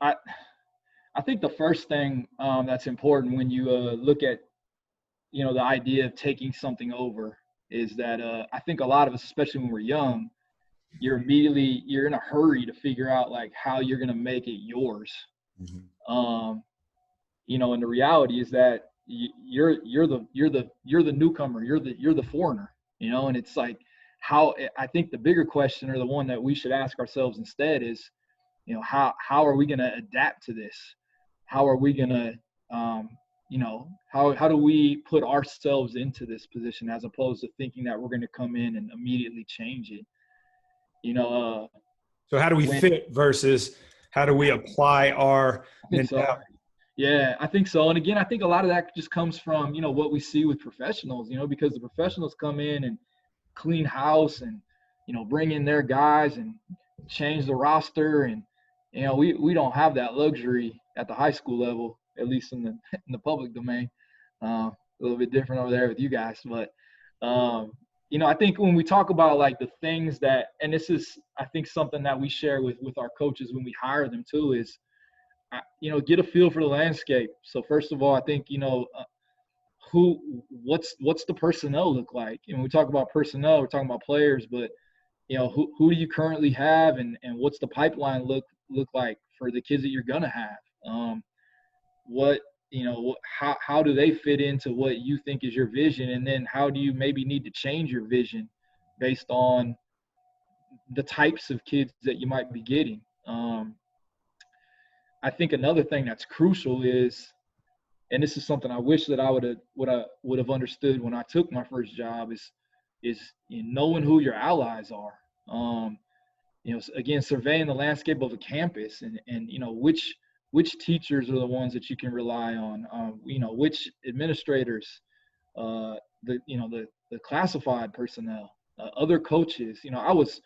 I I think the first thing that's important when you look at the idea of taking something over is that I think a lot of us, especially when we're young, you're in a hurry to figure out like how you're gonna make it yours. Mhm. Um, and the reality is that you're the newcomer, you're the foreigner, and it's like how I think the bigger question or the one that we should ask ourselves instead is, how are we gonna adapt to this? How are we gonna um, how do we put ourselves into this position as opposed to thinking that we're going to come in and immediately change it you know So how do we when fit versus how do we apply our I think so. mentality? Yeah, I think so. And again, I think a lot of that just comes from what we see with professionals, because the professionals come in and clean house and bring in their guys and change the roster. And we don't have that luxury at the high school level, at least in the in the public domain. A little bit different over there with you guys, but um, I think when we talk about like the things that, and this is I think something that we share with our coaches when we hire them too, is get a feel for the landscape. So first of all, I think what's the personnel look like? And when we talk about personnel, we're talking about players, but who do you currently have, and what's the pipeline look like for the kids that you're gonna have? What how do they fit into what you think is your vision, and then how do you maybe need to change your vision based on the types of kids that you might be getting? I think another thing that's crucial is, and this is something I wish that I would have understood when I took my first job, is knowing who your allies are. Again, surveying the landscape of a campus, and which teachers are the ones that you can rely on. Which administrators, the classified personnel, other coaches. I was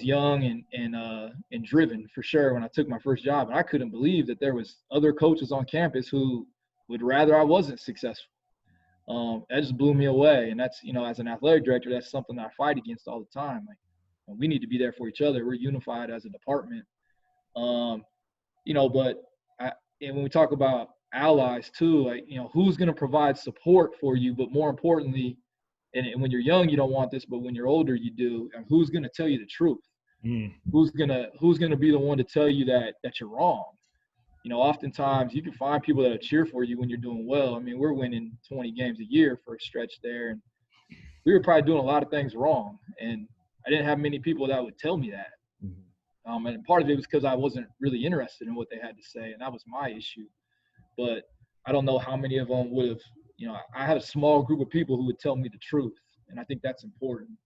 young and driven for sure when I took my first job, and I couldn't believe that there was other coaches on campus who would rather I wasn't successful. That just blew me away, and that's as an athletic director, that's something that I fight against all the time. Like, we need to be there for each other. We're unified as a department. Um, but and when we talk about allies too, like who's going to provide support for you, but more importantly, and when you're young you don't want this, but when you're older you do, and who's going to tell you the truth? Mm. Who's gonna be the one to tell you that you're wrong? Oftentimes you can find people that cheer for you when you're doing well. I mean, we're winning 20 games a year for a stretch there, and we were probably doing a lot of things wrong, and I didn't have many people that would tell me that. Mhm. And part of it was because I wasn't really interested in what they had to say, and that was my issue. But I don't know how many of them would have. I had a small group of people who would tell me the truth, and I think that's important.